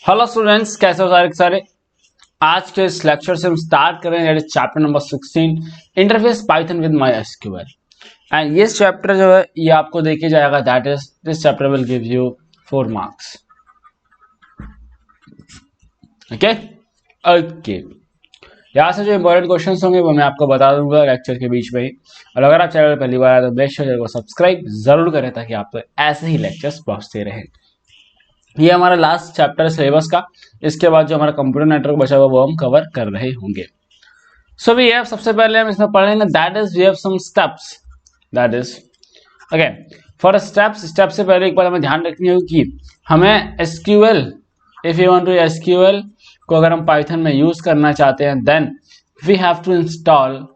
Hello students, कैसे हो सारे के सारे। आज के इस लेक्चर से हम स्टार्ट कर रहे हैं chapter number 16 interface Python with my SQL. And ये चैप्टर जो है ये आपको देखे जाएगा, that is this chapter will give you 4 marks. Okay okay, यहाँ से जो इंपॉर्टेंट क्वेश्चंस होंगे वो मैं आपको बता दूंगा लेक्चर के बीच में ही। और अगर आप चैनल पहली बार आए तो बेस्ट चैनल को सब्सक्राइब जरूर करें ताकि आप ऐसे ही लेक्चर्स पहुंचते रहें। ये हमारा लास्ट चैप्टर है सिलेबस का। इसके बाद जो हमारा कंप्यूटर नेटवर्क बचा हुआ वो हम कवर कर रहे होंगे। सो वी हैव, सबसे पहले हम इसमें पढ़ेंगे that is we have some steps. That is okay for steps. Step से पहले एक बात हमें ध्यान रखनी होगी कि हमें SQL, if you want to SQL को अगर हम पाइथन में यूज करना चाहते हैं then we have to install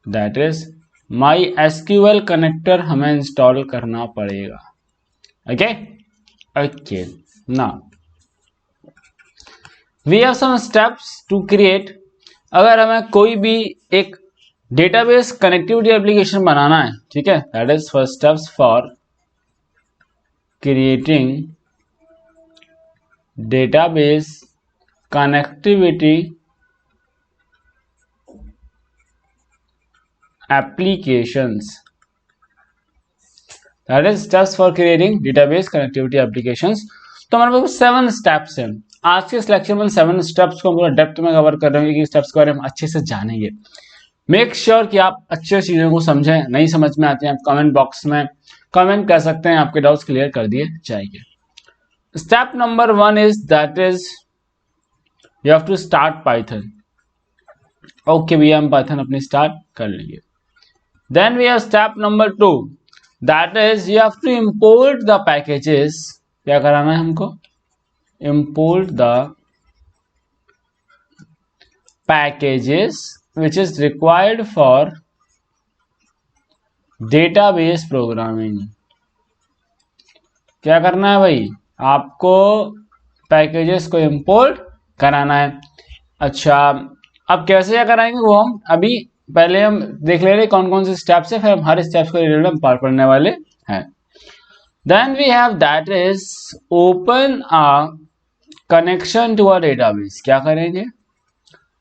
that is MySQL connector हमें इंस्टॉल करना पड़ेगा। Okay okay, now we have some steps to create. अगर हमें कोई भी एक डेटाबेस कनेक्टिविटी एप्लीकेशन बनाना है, ठीक है, that is first steps for creating database connectivity applications, that is steps for creating database connectivity applications। तो हमारे पास 7 स्टेप्स हैं। आज के इस लेक्चर में 7 स्टेप्स को हम पूरा डेप्थ में कवर कर रहे हैं कि स्टेप्स के बारे में अच्छे से जानेंगे। मेक श्योर कि आप अच्छे चीजों को समझें। नहीं समझ में आते हैं आप कमेंट बॉक्स में कमेंट कर सकते हैं, आपके डाउट्स क्लियर कर दिए जाएंगे। Step number 1 is that is you have to start Python. Okay भैया, हम पाइथन अपनी स्टार्ट कर लेंगे। Then we have step number 2, that is you have to import the packages। क्या कराना है हमको? Import the packages which is required for database programming। क्या करना है भाई? आपको पैकेजेस को इंपोर्ट कराना है। अच्छा, अब कैसे क्या कराएंगे वो हम अभी पहले हम देख ले रहे कौन कौन से स्टेप्स है, फिर हम हर स्टेप्स को रिलेटेड हम पार पढ़ने वाले हैं। Then we have that is open a connection to a database. क्या करेंगे?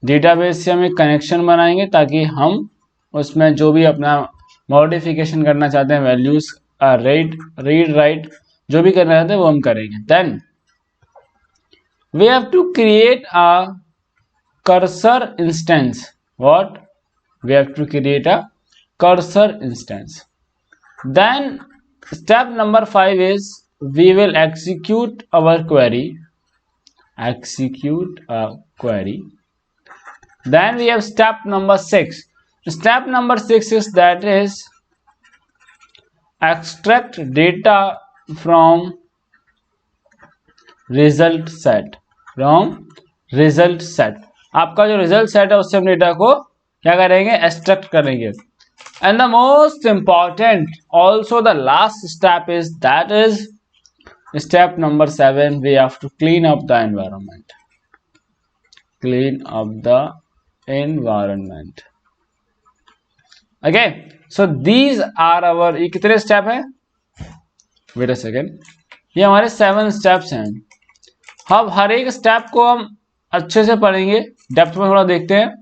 डेटाबेस से हम एक कनेक्शन बनाएंगे ताकि हम उसमें जो भी अपना मॉडिफिकेशन करना चाहते हैं, वैल्यूज रीड राइट जो भी करना चाहते हैं वो हम करेंगे। Then we have to create a cursor instance. What? We have to create a cursor instance. Then step number 5 is we will execute our query. Execute a query. Then we have step number 6. Step number 6 is that is extract data from result set. From result set. आपका जो result set है उससे हम data को क्या करेंगे? Extract करेंगे। And the most important also the last step is that is step number 7, we have to clean up the environment. Clean up the environment. Okay, so these are our, ये कितने step है? Wait a second, ये हमारे 7 steps हैं। अब हर एक step को हम अच्छे से पढ़ेंगे, डेप्थ में थोड़ा देखते हैं।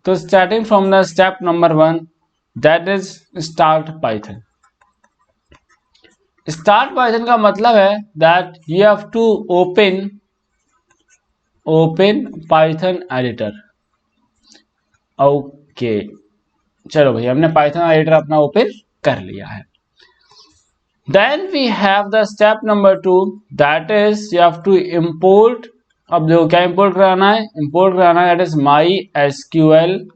तो starting from the step number 1 that is start Python. Start Python का मतलब है that you have to open Python editor. Okay, चलो भाई, हमने पाइथन एडिटर अपना ओपन कर लिया है। Then we have the step number 2 that is you have to import. अब देखो क्या इंपोर्ट कराना है? इंपोर्ट कराना है that is MySQL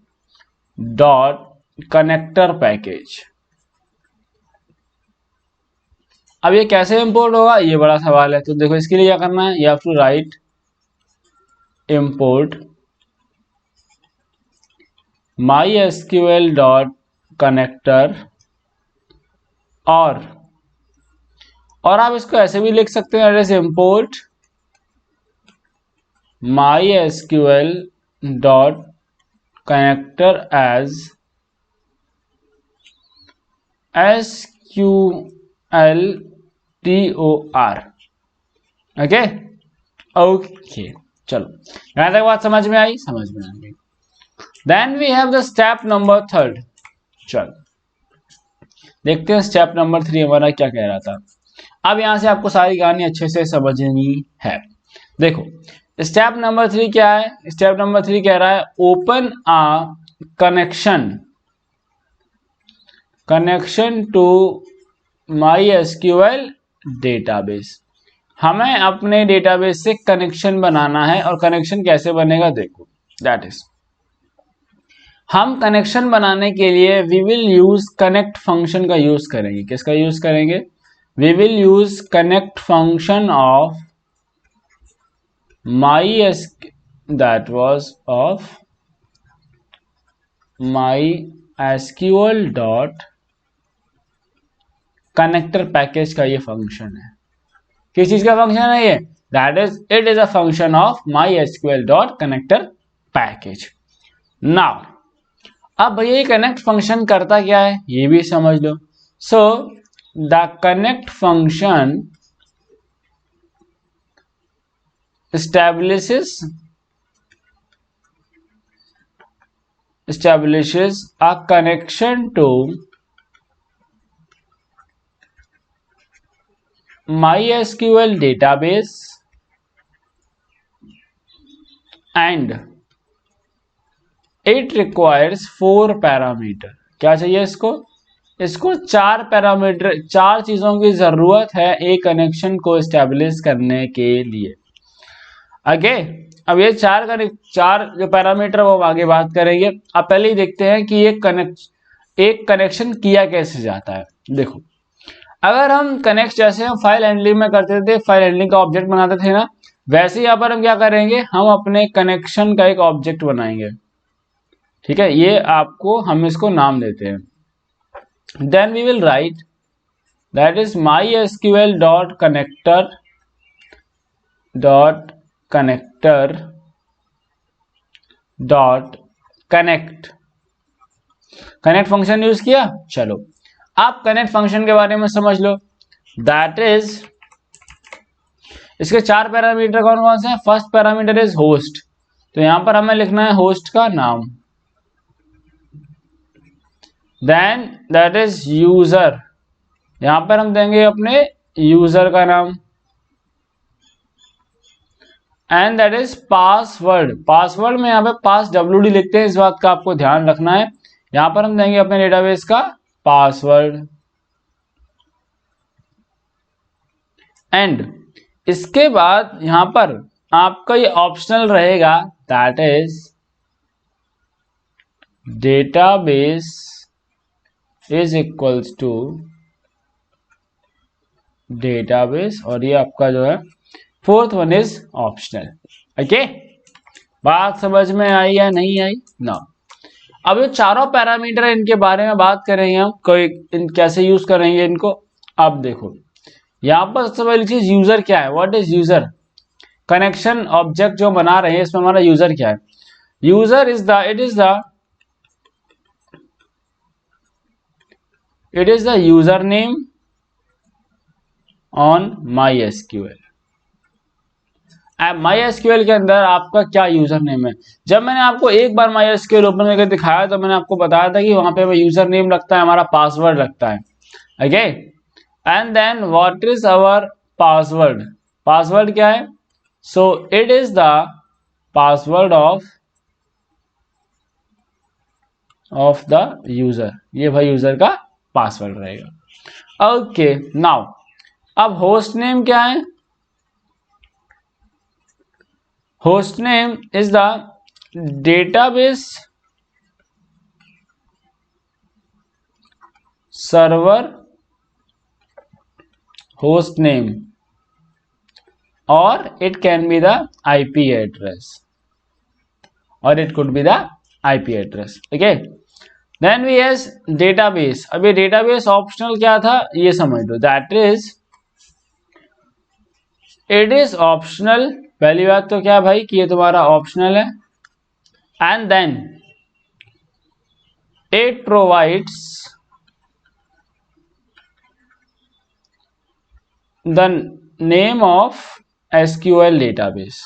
dot connector package. अब ये कैसे इंपोर्ट होगा ये बड़ा सवाल है। तो देखो इसके लिए क्या करना है? You have to write import MySQL dot connector और आप इसको ऐसे भी लिख सकते हैं, that is import MySQL dot connector as SQL TOR। Okay okay, चलो यहां तक बात समझ में आई? समझ में आ गई। Then we have the step number 3। चलो देखते हैं स्टेप नंबर 3 हमारा क्या कह रहा था। अब यहां से आपको सारी कहानी अच्छे से समझनी है। देखो स्टेप नंबर 3 क्या है? स्टेप नंबर 3 कह रहा है open a connection to MySQL database. हमें अपने डेटाबेस से कनेक्शन बनाना है, और कनेक्शन कैसे बनेगा देखो। दैट इज, हम कनेक्शन बनाने के लिए we will use connect function का यूज करेंगे। किसका यूज करेंगे? We will use connect function of MySQL dot connector package का ये फंक्शन है। किस चीज का फंक्शन है ये? That is, it is a function of MySQL dot connector package. Now अब भैया ये कनेक्ट फंक्शन करता क्या है ये भी समझ लो। So the connect function establishes a connection to MySQL database and it requires 4 parameter. क्या चाहिए इसको? इसको 4 पैरामीटर, 4 चीजों की जरूरत है एक कनेक्शन को एस्टेब्लिश करने के लिए। आगे अब ये 4 जो पैरामीटर वो आगे बात करेंगे। अब पहले ही देखते हैं कि एक कनेक्शन किया कैसे जाता है। देखो अगर हम कनेक्ट जैसे हम फाइल हैंडलिंग में करते थे, फाइल हैंडलिंग का ऑब्जेक्ट बनाते थे ना, वैसे यहाँ पर हम क्या करेंगे, हम अपने कनेक्शन का एक ऑब्जेक्ट बनाएंगे। ठीक है, ये आपको हम इसको नाम देते हैं। Then we will write that is MySQL dot connector dot connect function use किया। चलो आप कनेक्ट फंक्शन के बारे में समझ लो। दैट इज, इसके 4 पैरामीटर कौन कौन से हैं? फर्स्ट पैरामीटर इज होस्ट, तो यहां पर हमें लिखना है होस्ट का नाम। देन दैट इज यूजर, यहां पर हम देंगे अपने यूजर का नाम। And that is password, password में यहाँ पे पास WD लिखते हैं, इस बात का आपको ध्यान रखना है। यहां पर हम देंगे अपने डेटाबेस का पासवर्ड। एंड इसके बाद यहां पर आपका ये ऑप्शनल रहेगा, that is database is equals to database, और ये आपका जो है 4th one is optional. Okay, बात समझ में आई या नहीं आई ना? अब ये चारों पैरामीटर इनके बारे में बात करेंगे हम, कोई कैसे यूज करेंगे इनको। अब देखो यहां पर सबसे पहली चीज यूजर क्या है? What is user? Connection object जो बना रहे हैं इसमें हमारा यूजर क्या है? User is the, it is the user name on MySQL। MySQL के अंदर आपका क्या यूजर नेम है? जब मैंने आपको एक बार MySQL ओपन करके दिखाया तो मैंने आपको बताया था कि वहां पे यूजर नेम लगता है, हमारा पासवर्ड लगता है। Okay, and then what is our password? Password क्या है? So it is the password of the user, ये भाई यूजर का पासवर्ड रहेगा। ओके, नाउ अब होस्ट नेम क्या है? Host name is the database server host name, or it can be the IP address, or it could be the IP address. Okay, then we has database। अब ये database optional क्या था ये समझ लो। that is, it is optional, पहली बात तो क्या भाई कि ये तुम्हारा optional है। and then it provides the name of SQL database.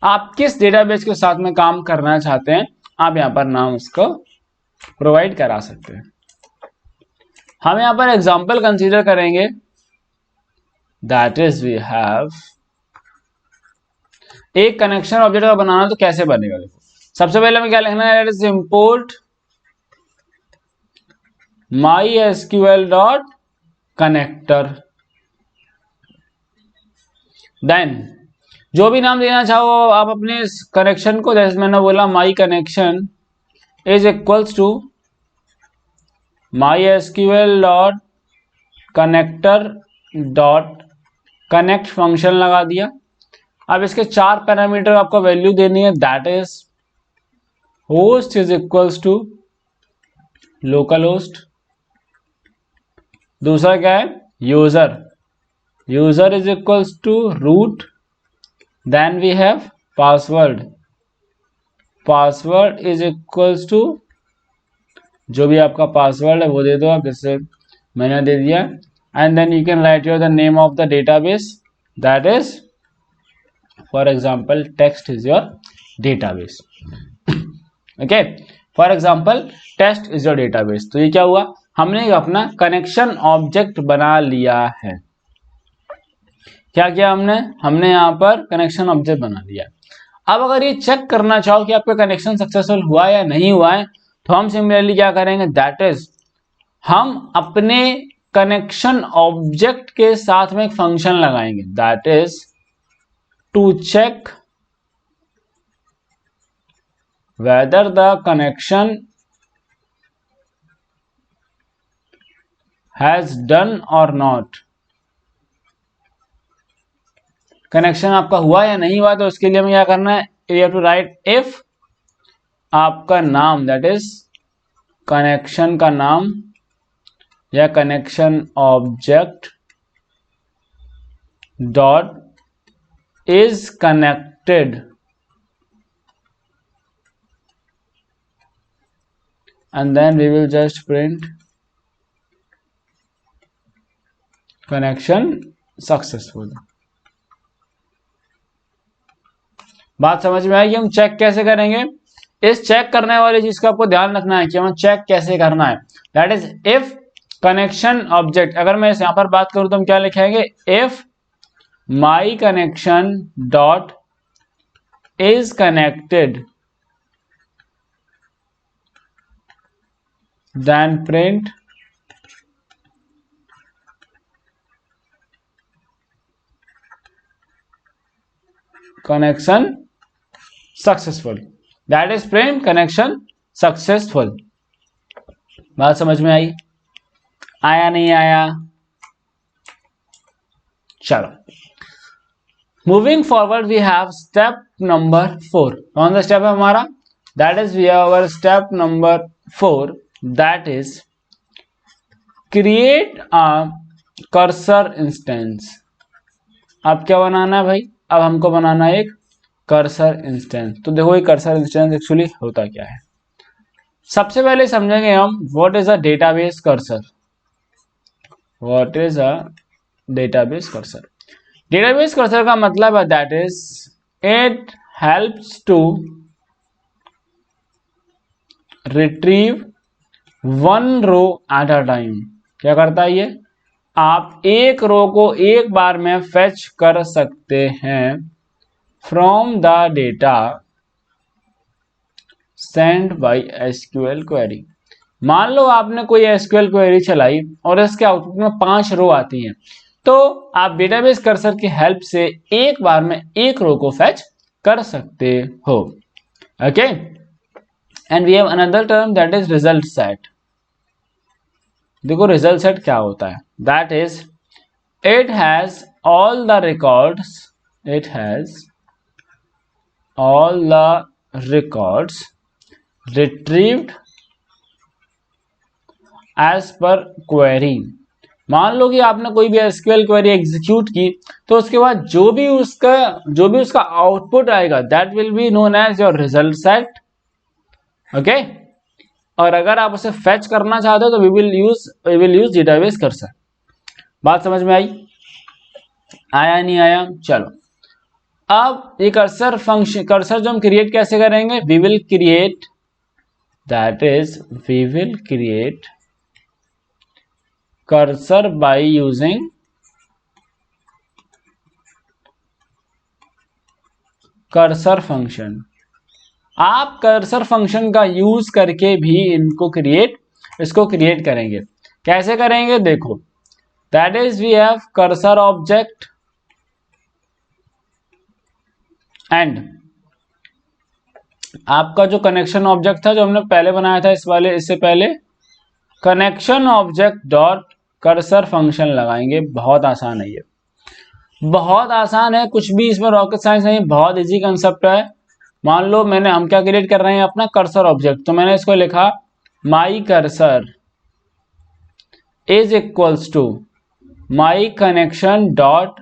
आप किस डेटाबेस के साथ में काम करना चाहते हैं, आप यहां पर नाम उसको प्रोवाइड करा सकते हैं। हम यहां पर एग्जांपल कंसीडर करेंगे, दैट इज वी हैव एक कनेक्शन ऑब्जेक्ट का बनाना, तो कैसे बनेगा देखो। सबसे पहले हमें क्या लिखना है, that is import MySQL dot connector. देन जो भी नाम देना चाहो आप अपने कनेक्शन को, जैसे मैंने बोला my connection is equals to MySQL dot connector dot connect function लगा दिया। अब इसके 4 पैरामीटर आपको वैल्यू देनी है, that is host is equals to localhost. दूसरा क्या है, user is equals to root. Then we have password is equals to, जो भी आपका पासवर्ड है वो दे दो आप, जैसे मैंने दे दिया। And then you can write your the name of the database, that is for example text is your database. Okay, for example test is your database. तो ये क्या हुआ, हमने अपना कनेक्शन ऑब्जेक्ट बना लिया है। क्या किया हमने यहाँ पर कनेक्शन ऑब्जेक्ट बना लिया। अब अगर ये चेक करना चाहो कि आपका कनेक्शन सक्सेसफुल हुआ या नहीं हुआ है, तो हम सिमिलरली क्या करेंगे, दैट इज हम अपने कनेक्शन ऑब्जेक्ट के साथ में एक फंक्शन लगाएंगे, that is to check whether the connection has done और नॉट। कनेक्शन आपका हुआ या नहीं हुआ, तो उसके लिए हमें क्या करना है, you have to write if आपका नाम, दैट इज कनेक्शन का नाम या connection object dot is connected, and then we will just print connection successful। बात समझ में आई कि हम चेक कैसे करेंगे। इस चेक करने वाली चीज का आपको ध्यान रखना है कि हमें चेक कैसे करना है, that is if connection object. अगर मैं यहां पर बात करूं तो हम क्या लिखेंगे, if my connection dot is connected, then print connection successful, that is print connection successful। बात समझ में आई, आया नहीं आया, चलो moving forward we have step number 4। कौन सा स्टेप है हमारा, that is we have our step number 4, that is create a cursor instance। अब क्या बनाना है भाई, अब हमको बनाना है एक कर्सर इंस्टेंस। तो देखो ये कर्सर इंस्टेंस एक्चुअली होता क्या है, सबसे पहले समझेंगे हम what is a database cursor. What is a database cursor, database cursor का मतलब है that is it helps to retrieve one row at a time. क्या करता है ये, आप एक रो को एक बार में फेच कर सकते हैं from the data send by SQL query. मान लो आपने कोई एसक्यूएल क्वेरी चलाई और इसके आउटपुट में 5 रो आती हैं, तो आप डेटाबेस कर्सर की हेल्प से एक बार में एक रो को फेच कर सकते हो। Okay, and we have another term that is result set. देखो रिजल्ट सेट क्या होता है, that is it has all the records, it has all the records retrieved as per query. मान लो कि आपने कोई भी एसक्यूएल क्वेरी एग्जीक्यूट की, तो उसके बाद जो भी उसका आउटपुट आएगा that will be known as your result set. Okay, और अगर आप उसे फेच करना चाहते हो तो we will use database cursor. बात समझ में आई? आया नहीं आया? चलो, अब ये कर्सर फंक्शन, कर्सर जो हम क्रिएट कैसे करेंगे, we will create cursor by using cursor function. आप कर्सर फंक्शन का यूज करके भी इसको क्रिएट करेंगे। कैसे करेंगे देखो, that is we have cursor object and आपका जो कनेक्शन ऑब्जेक्ट था जो हमने पहले बनाया था इससे पहले, connection object dot cursor function लगाएंगे। बहुत आसान है ये, बहुत आसान है, कुछ भी इसमें रॉकेट साइंस नहीं, बहुत इजी कंसेप्ट है। मान लो हम क्या क्रिएट कर रहे हैं, अपना कर्सर ऑब्जेक्ट, तो मैंने इसको लिखा my cursor is equals to my connection dot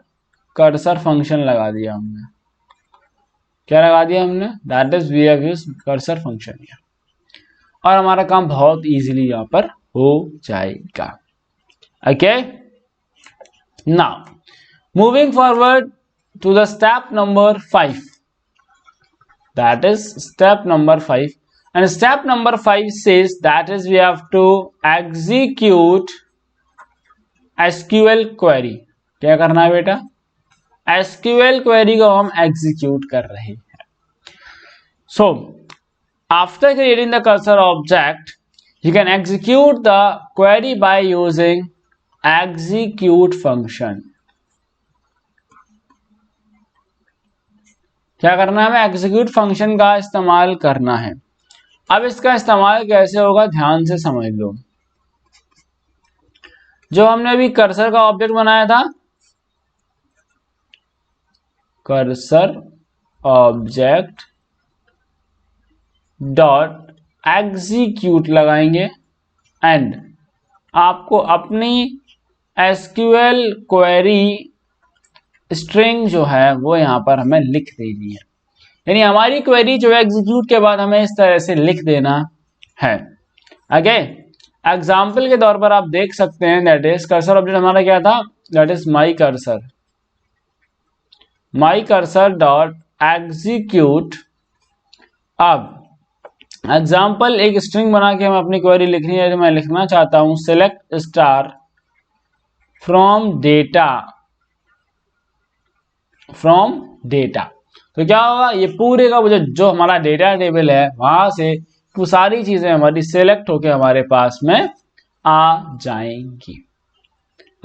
cursor function लगा दिया हमने। क्या लगा दिया हमने? That is we have used cursor function, और हमारा काम बहुत इजीली यहां पर हो जाएगा। Okay, now moving forward to the step number 5, that is step number 5, and step number 5 says that is we have to execute SQL query। क्या करना है बेटा? SQL query को हम execute कर रहे हैं। So after creating the cursor object you can execute the query by using execute function। क्या करना है? हमें एग्जीक्यूट फंक्शन का इस्तेमाल करना है। अब इसका इस्तेमाल कैसे होगा ध्यान से समझ लो। जो हमने अभी कर्सर का ऑब्जेक्ट बनाया था, कर्सर ऑब्जेक्ट डॉट एग्जीक्यूट लगाएंगे एंड आपको अपनी एसक्यूएल क्वेरी स्ट्रिंग जो है वो यहां पर हमें लिख देनी है। यानी हमारी क्वेरी जो है एग्जीक्यूट के बाद हमें इस तरह से लिख देना है। ओके, एग्जाम्पल के तौर पर आप देख सकते हैं दैट इज कर्सर ऑब्जेक्ट हमारा क्या था, that is my cursor dot execute. अब एग्जाम्पल एक स्ट्रिंग बना के हम अपनी क्वेरी लिखनी है। तो मैं लिखना चाहता हूं सिलेक्ट स्टार फ्रॉम डेटा। तो क्या होगा, ये पूरे का जो हमारा डेटा टेबल है वहां से वो सारी चीजें हमारी सिलेक्ट होके हमारे पास में आ जाएंगी।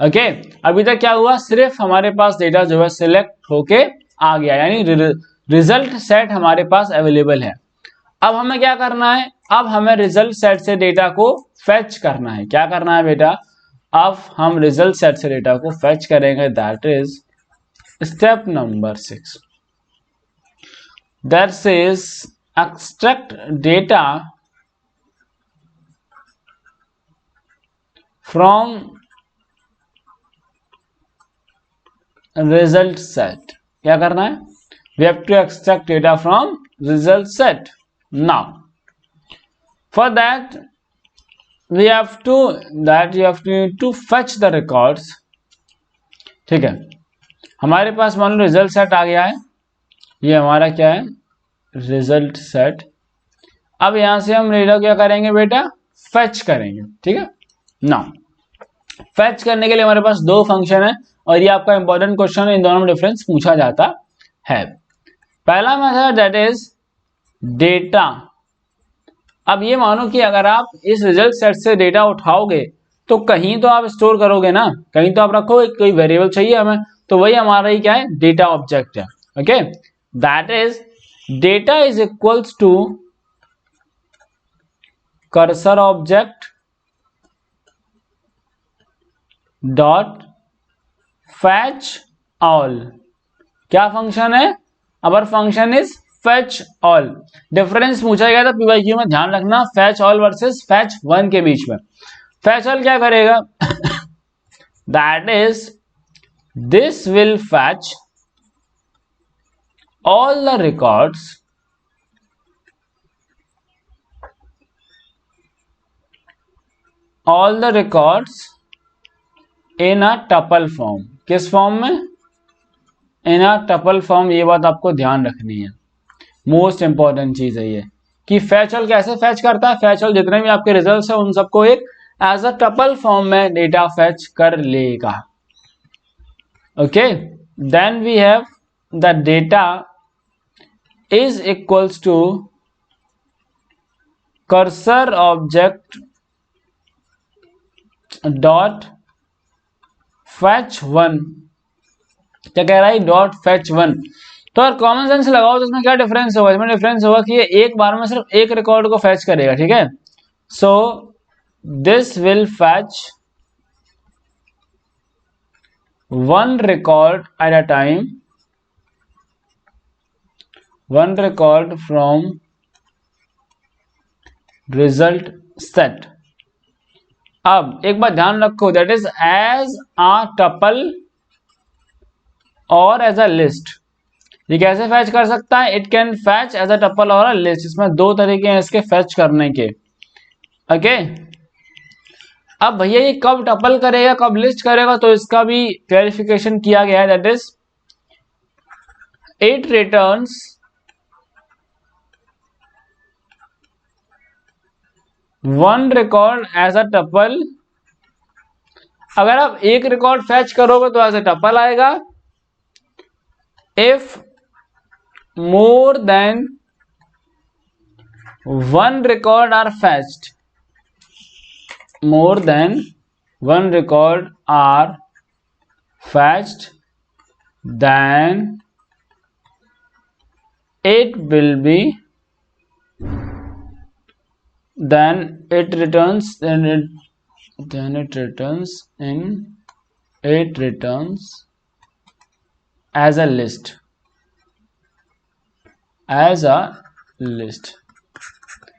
ओके, अभी तक क्या हुआ, सिर्फ हमारे पास डेटा जो है सिलेक्ट होके आ गया, यानी रिजल्ट सेट हमारे पास अवेलेबल है। अब हमें क्या करना है, अब हमें रिजल्ट सेट से डेटा को फेच करना है। क्या करना है बेटा, अब हम रिजल्ट सेट से डेटा को फेच करेंगे। That is step number 6, that says extract data from result set। क्या करना है, we have to extract data from result set। now for that you have to fetch the records। ठीक है, हमारे पास मान लो रिजल्ट सेट आ गया है, ये हमारा क्या है रिजल्ट सेट। अब यहां से हम डेटा क्या करेंगे बेटा, फेच करेंगे। ठीक है, नाउ फेच करने के लिए हमारे पास दो फंक्शन है और ये आपका इंपॉर्टेंट क्वेश्चन है, इन दोनों में डिफरेंस पूछा जाता है। पहला मेथड दैट इज डेटा। अब ये मानो कि अगर आप इस रिजल्ट सेट से डेटा उठाओगे तो कहीं तो आप स्टोर करोगे ना, कहीं तो आप रखोगे, कोई वेरिएबल चाहिए हमें, तो वही हमारा ही क्या है डेटा ऑब्जेक्ट है। Okay, that is data is equals to cursor object dot fetch all. क्या फंक्शन है, our function is fetch all. Difference पूछा गया था पीवाईक्यू में, ध्यान रखना, fetch all versus fetch one के बीच में। फैच ऑल क्या करेगा, that is this will fetch all the records all the records in a tuple form. किस फॉर्म में? In a tuple form. ये बात आपको ध्यान रखनी है, मोस्ट इंपॉर्टेंट चीज है ये कि फैचल कैसे फैच करता है। फैचल जितने भी आपके रिजल्ट्स हैं उन सबको एक एज अ टपल फॉर्म में डेटा फैच कर लेगा। Okay, then we have the data is equals to cursor object dot fetch one. क्या कह रहा है? Dot fetch one. तो अगर कॉमन सेंस लगाओ तो इसमें क्या डिफरेंस होगा? इसमें डिफरेंस होगा कि ये एक बार में सिर्फ एक रिकॉर्ड को फैच करेगा, ठीक है। So this will fetch one record at a time, one record from result set. अब एक बात ध्यान रखो, that is as a tuple और एज अ लिस्ट। ये कैसे फैच कर सकता है? It can fetch as a tuple और अ लिस्ट। इसमें दो तरीके हैं इसके फैच करने के। ओके, अब भैया ये कब टपल करेगा कब लिस्ट करेगा, तो इसका भी क्लैरिफिकेशन किया गया है। That is it returns one record as a tuple. अगर आप एक रिकॉर्ड फैच करोगे तो एज अ टपल आएगा। If more than one record are fetched, more than one record are fetched, then it will be, then it returns as a list,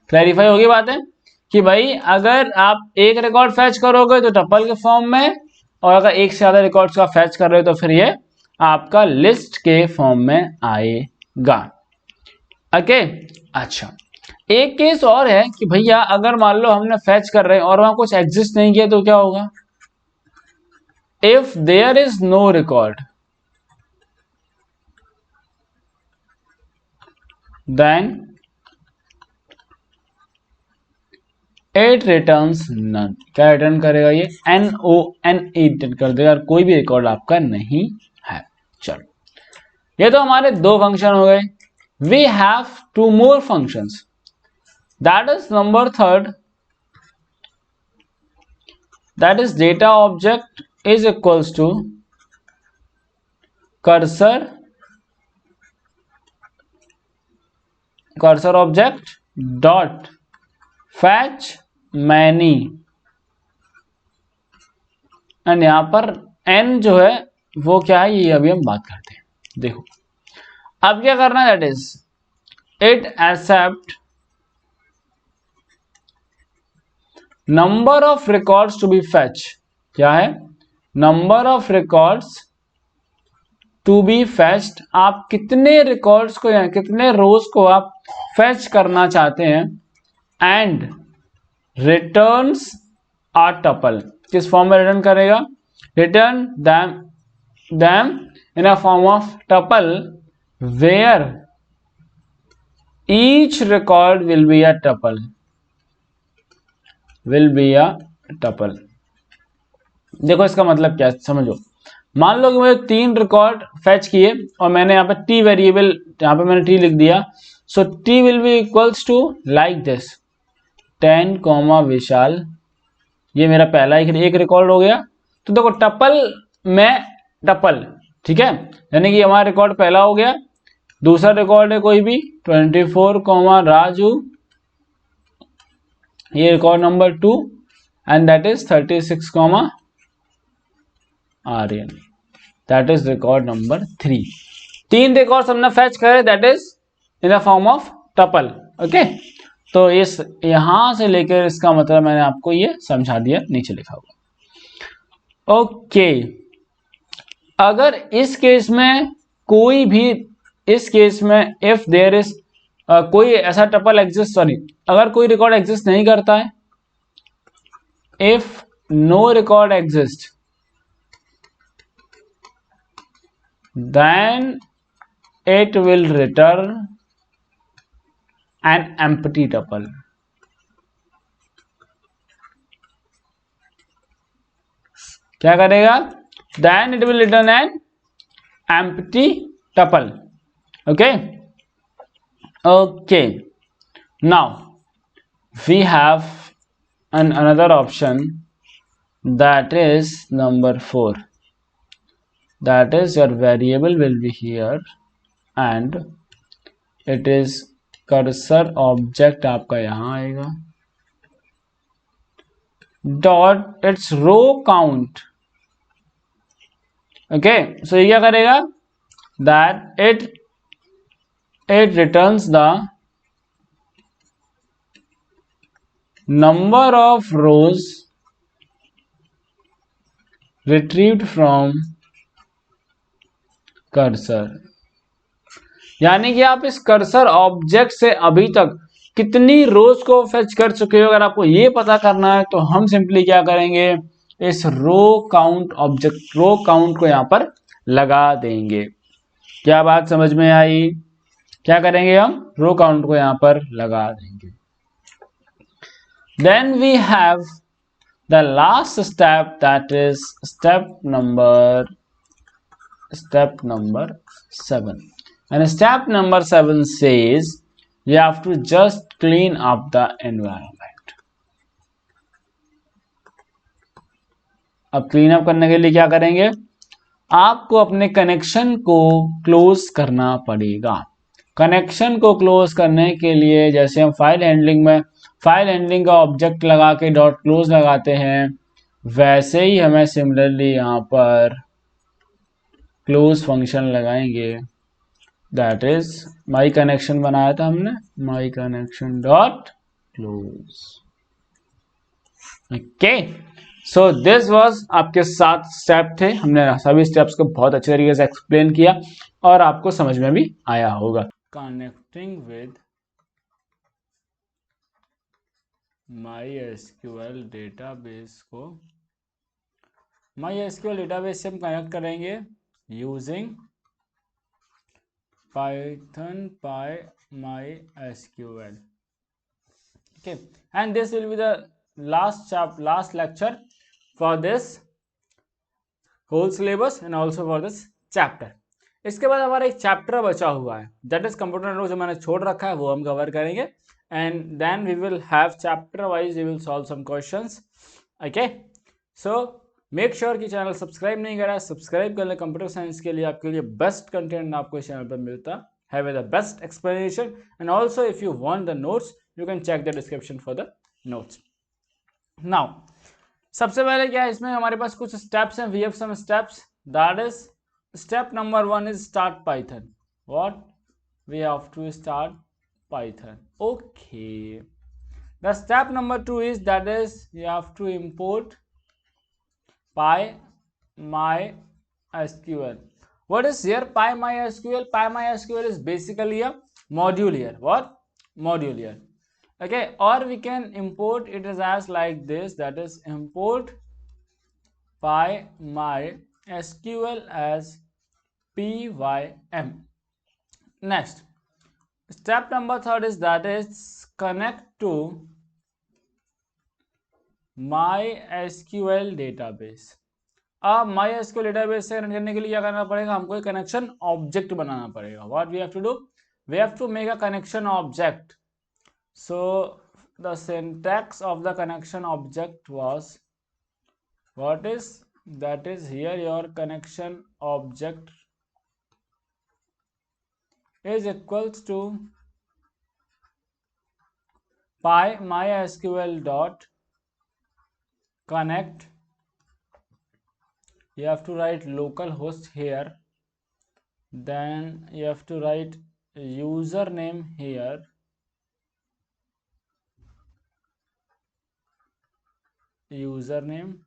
clarify होगी बात है कि भाई अगर आप एक रिकॉर्ड फैच करोगे तो टपल के फॉर्म में, और अगर एक से ज्यादा रिकॉर्ड्स का फैच कर रहे हो तो फिर ये आपका लिस्ट के फॉर्म में आएगा। ओके, अच्छा एक केस और है कि भैया अगर मान लो हमने फैच कर रहे हैं और वहां कुछ एग्जिस्ट नहीं किया तो क्या होगा? If there is no record then it returns none. क्या रिटर्न करेगा? ये NONE रिटर्न कर देगा, कोई भी रिकॉर्ड आपका नहीं है। चलो, ये तो हमारे दो फंक्शन हो गए। We have two more functions, that is number third, that is data object is equals to cursor object dot fetch many. And यहां पर n जो है वो क्या है ये अभी हम बात करते हैं। देखो अब क्या करना है, that is it accept number of records to be fetch. क्या है? Number of records to be fetched. आप कितने रिकॉर्ड्स को या कितने रोज को आप फैच करना चाहते हैं। And returns a tuple. किस फॉर्म में रिटर्न करेगा? Return them in a form of tuple where each record will be a tuple, देखो इसका मतलब क्या समझो। मान लो कि मुझे 3 रिकॉर्ड फैच किए और मैंने यहाँ पे t वेरिएबल, यहाँ पे मैंने t लिख दिया। So t will be equals to like this 10 Vishal. ये मेरा पहला एक रिकॉर्ड हो गया। तो देखो टपल में टपल, ठीक है, यानी कि हमारा रिकॉर्ड पहला हो गया। दूसरा रिकॉर्ड है कोई भी 24 राजू, ये record number 2 and that is 36 Aryan, that is record number 3। 3 record हमने फैच करे, that is in the form of tuple. Okay, तो इस यहां से लेकर इसका मतलब मैंने आपको ये समझा दिया, नीचे लिखा हुआ। ओके, अगर इस केस में कोई भी, इस केस में इफ देयर इज कोई ऐसा टपल एग्जिस्ट, सॉरी अगर कोई रिकॉर्ड एग्जिस्ट नहीं करता है, if no record exists, then it will return an empty tuple. क्या करेगा? Then it will return an empty tuple. Okay. Now we have another option, that is number 4. That is, your variable will be here and it is cursor object आपका यहाँ आएगा dot its row count. So ये क्या करेगा? That it returns the number of rows retrieved from cursor. यानी कि आप इस कर्सर ऑब्जेक्ट से अभी तक कितनी रोज को फेच कर चुके हो, अगर आपको ये पता करना है तो हम सिंपली क्या करेंगे, इस row count object row count को यहां पर लगा देंगे. क्या बात समझ में आई? क्या करेंगे हम? रो काउंट को यहां पर लगा देंगे. Then we have the last step, that is step number 7. And step number 7 says you have to just clean up the environment. अब क्लीन अप करने के लिए क्या करेंगे? आपको अपने कनेक्शन को क्लोज करना पड़ेगा. कनेक्शन को क्लोज करने के लिए जैसे हम फाइल हैंडलिंग में फाइल हैंडलिंग का ऑब्जेक्ट लगा के डॉट क्लोज लगाते हैं, वैसे ही हमें सिमिलरली यहां पर क्लोज फंक्शन लगाएंगे. दैट इज माई कनेक्शन बनाया था हमने, माई connection dot close. Okay, so this was आपके 7 स्टेप थे. हमने सभी स्टेप्स को बहुत अच्छे तरीके से एक्सप्लेन किया और आपको समझ में भी आया होगा. कनेक्टिंग विद MySQL डेटाबेस को MySQL डेटाबेस से हम कनेक्ट करेंगे using Python PyMySQL. Okay, and this will be the last lecture for this whole syllabus and also for this chapter. इसके बाद हमारा एक चैप्टर बचा हुआ है, that is कंप्यूटर नेटवर्क, जो मैंने छोड़ रखा है वो हम कवर करेंगे. And then we will have chapter wise we will solve some questions. Okay, so make sure कि चैनल सब्सक्राइब नहीं करा, सब्सक्राइब कर ले. कंप्यूटर साइंस के लिए आपके लिए बेस्ट कंटेंट आपको इस चैनल पर मिलता है with the best explanation. And also if you want the notes you can check the description for the notes. Now सबसे पहले क्या है, इसमें हमारे पास कुछ स्टेप्स हैं. We have some steps. That is step number 1 is start Python. What we have to start Python. Okay, the step number 2 is that is you have to import PyMySQL. What is here PyMySQL? PyMySQL is basically a module here. What? Module here. Okay, or we can import it as like this, that is import PyMySQL as pym. Next, step number 3 is that is connect to MySQL database. अब MySQL database से connect करने के लिए क्या करना पड़ेगा? हमको एक कनेक्शन ऑब्जेक्ट बनाना पड़ेगा. What we have to do? We have to make a connection object. So the syntax of the connection object was what is? That is here your connection object is equals to PyMySQL dot connect. You have to write localhost here, then you have to write username here, username,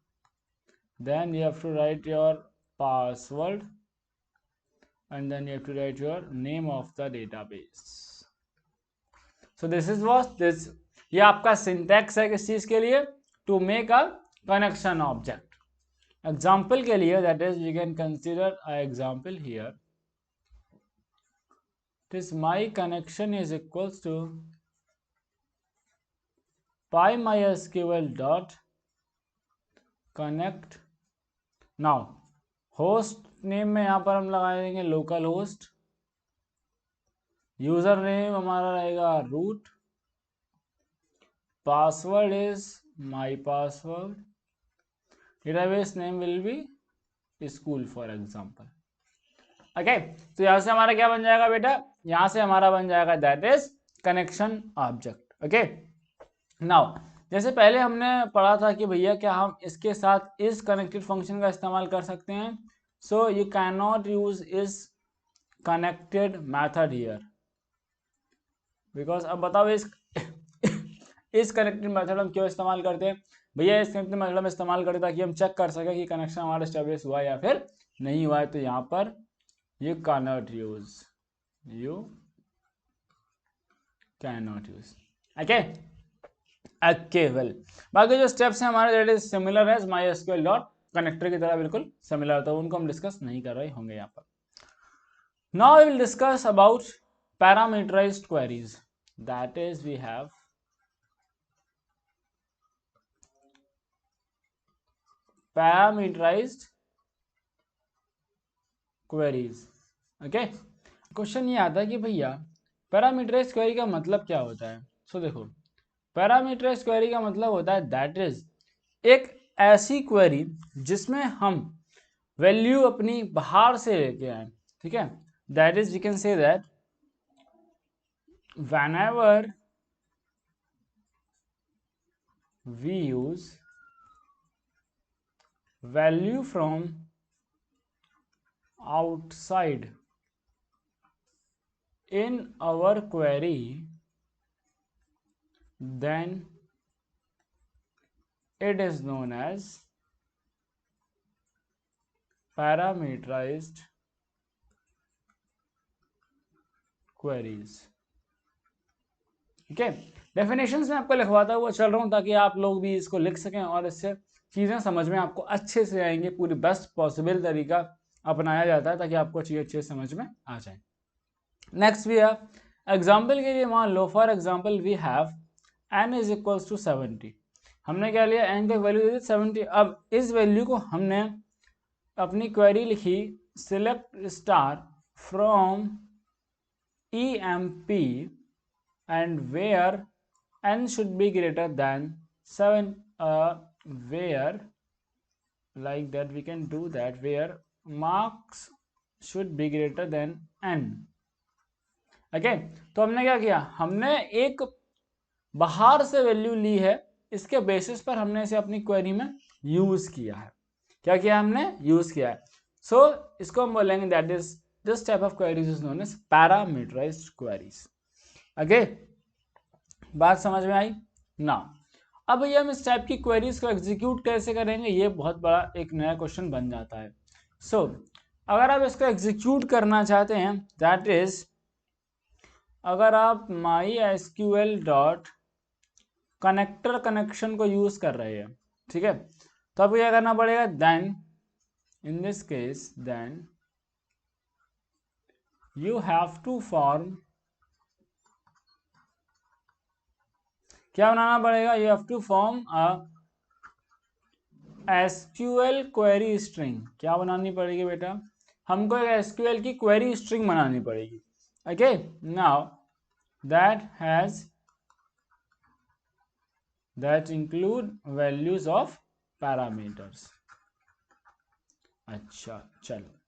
then you have to write your password, and then you have to write your name of the database. So this is what this, ये आपका syntax है किस चीज के लिए? To make a connection object. Example के लिए that is we can consider a example here, this my connection is equals to PyMySQL dot connect। Now host name में यहाँ पर हम लगा देंगे लोकल होस्ट, यूजर नेम हमारा रहेगा root, password is my password, database name will be school for example. Okay, तो यहां से हमारा क्या बन जाएगा बेटा, यहां से हमारा बन जाएगा दैट इज कनेक्शन ऑब्जेक्ट। ओके, नाउ जैसे पहले हमने पढ़ा था कि भैया क्या हम इसके साथ इस कनेक्टेड फंक्शन का इस्तेमाल कर सकते हैं। So you can not use इस कनेक्टेड मैथड हियर, बिकॉज अब बताओ इस कनेक्टेड मेथड हम क्यों इस्तेमाल करते हैं भैया, इस कनेक्टेड मेथड हम इस्तेमाल करते ताकि हम चेक कर सके कि कनेक्शन हमारा स्टेब्लिश हुआ या फिर नहीं हुआ है। तो यहाँ पर you can not use, you can not use. Okay okay, well बाकी जो स्टेप्स हैं हमारे दैट इज सिमिलर है MySQL डॉट कनेक्टर की तरह, बिल्कुल सिमिलर, तो उनको हम डिस्कस नहीं कर रहे होंगे यहाँ पर। Now we will discuss about parameterized queries, that is we have parameterized queries. Okay, question ये आता है कि भैया पैरामीटराइज्ड क्वेरी का मतलब क्या होता है। सो देखो, पैरामीटराइज्ड क्वेरी का मतलब होता है दैट इज एक ऐसी क्वेरी जिसमें हम वैल्यू अपनी बाहर से लेके आए, ठीक है। That is we can say that whenever we use value from outside in our query, then it is known as parameterized queries। ठीक है, डेफिनेशंस में आपको लिखवाता हुआ चल रहा हूं ताकि आप लोग भी इसको लिख सकें और इससे चीजें समझ में आपको अच्छे से आएंगे। पूरी बेस्ट पॉसिबल तरीका अपनाया जाता है ताकि आपको चीजें अच्छे समझ में आ जाए। नेक्स्ट वी हैव एग्जाम्पल के लिए मान लो for example we have n is equals to 70। हमने क्या लिया, n का वैल्यू दे दी 70। अब इस वैल्यू को हमने अपनी क्वेरी लिखी select star from EMP and where n should be greater than 7, where like that we can do that, where marks should be greater than n। Okay, तो हमने क्या किया, हमने एक बाहर से वैल्यू ली है, इसके बेसिस पर हमने इसे अपनी क्वेरी में यूज किया है। क्या किया हमने, यूज किया है। सो इसको हम बोलेंगे that is this type of queries is known as parameterized queries. Okay, बात समझ में आई ना। अब भैया हम इस टाइप की क्वेरीज को एग्जीक्यूट कैसे करेंगे, ये बहुत बड़ा एक नया क्वेश्चन बन जाता है। सो अगर आप इसको एग्जीक्यूट करना चाहते हैं दैट इज, अगर आप MySQL डॉट कनेक्टर कनेक्शन को यूज कर रहे हैं, ठीक है, तो आपको क्या करना पड़ेगा, then in this case then you have to form, क्या बनाना पड़ेगा, you have to form a SQL query string. क्या बनानी पड़ेगी बेटा, हमको एक SQL की क्वेरी स्ट्रिंग बनानी पड़ेगी। Okay, now that include values of parameters। अच्छा चलो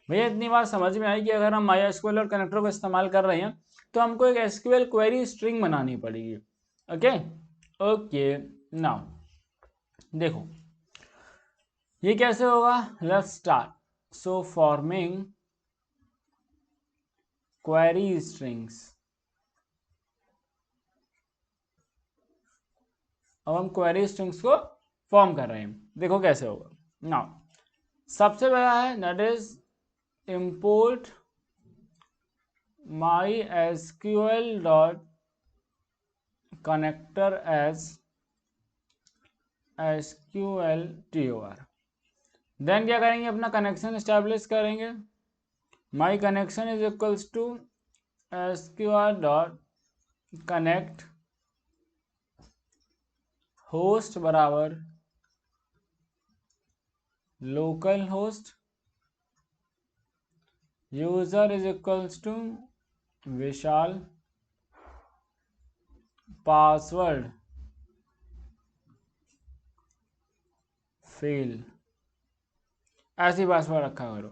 भैया, इतनी बात समझ में आई कि अगर हम MySQL और कनेक्टर को इस्तेमाल कर रहे हैं तो हमको एक SQL क्वेरी स्ट्रिंग बनानी पड़ेगी। ओके ओके, नाउ देखो ये कैसे होगा, let's start. So forming query strings, अब हम क्वेरी स्ट्रिंग्स को फॉर्म कर रहे हैं, देखो कैसे होगा। नाउ सबसे पहला है that is import MySQL dot connector as SQLTOR। Then क्या करेंगे, अपना कनेक्शन स्टैब्लिश करेंगे। My connection is equals to SQR dot connect host बराबर local host, user is equals to Vishal, password fail, ऐसी पासवर्ड रखा करो।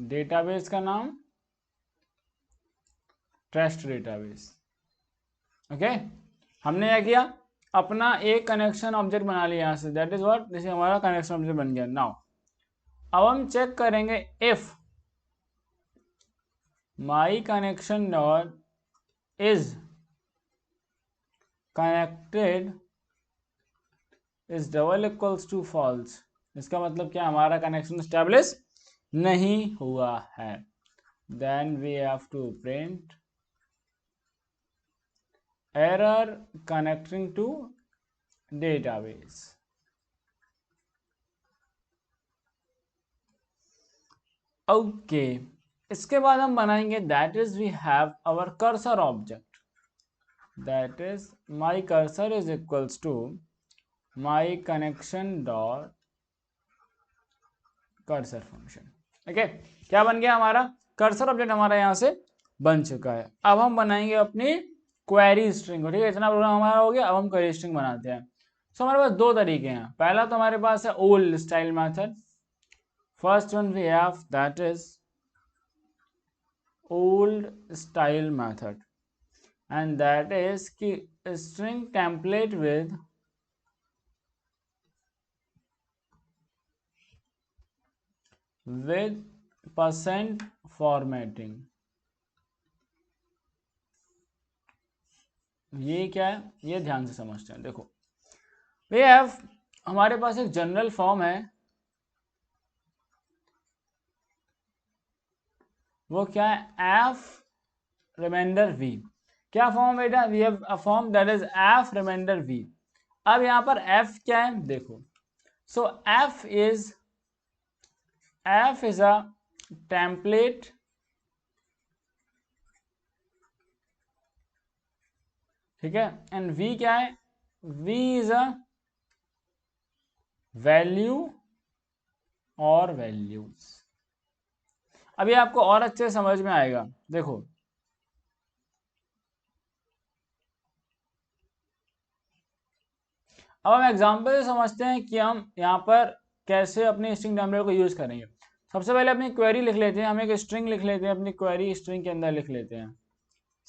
डेटाबेस का नाम ट्रस्ट डेटाबेस। ओके, हमने क्या किया, अपना एक कनेक्शन ऑब्जेक्ट बना लिया यहाँ से, दैट इज व्हाट, जैसे हमारा कनेक्शन ऑब्जेक्ट बन गया। नाउ अब हम चेक करेंगे if my connection dot is connected is double equals to false. इसका मतलब क्या, हमारा कनेक्शन स्टैब्लिश नहीं हुआ है। Then we have to print error connecting to database. Okay, इसके बाद हम बनाएंगे that is we have our cursor object, that is my cursor is equals to my connection dot cursor function. Okay, क्या बन गया, हमारा कर्सर ऑब्जेक्ट हमारा यहाँ से बन चुका है। अब हम बनाएंगे अपनी क्वेरी स्ट्रिंग को। ठीक है, इतना प्रोग्राम हमारा हो गया। अब हम क्वेरी स्ट्रिंग बनाते हैं। सो हमारे पास दो तरीके हैं। पहला तो हमारे पास है old style method. First one we have that is old style method, and that is कि string template with percent formatting। ये क्या है, ये ध्यान से समझते हैं। देखो, वी हैव, हमारे पास एक जनरल फॉर्म है, वो क्या है, एफ रिमाइंडर वी। क्या फॉर्म बेटा, we have a form that is f remainder v. अब यहां पर एफ क्या है, देखो, so f is a template, ठीक है, एंड वी क्या है, वी इज अ वैल्यू और वैल्यूज। अभी आपको और अच्छे समझ में आएगा। देखो, अब हम एग्जांपल से समझते हैं कि हम यहाँ पर कैसे अपने स्ट्रिंग टेम्पलेट को यूज करेंगे। सबसे पहले अपनी क्वेरी लिख लेते हैं, हम एक स्ट्रिंग लिख लेते हैं, अपनी क्वेरी स्ट्रिंग के अंदर लिख लेते हैं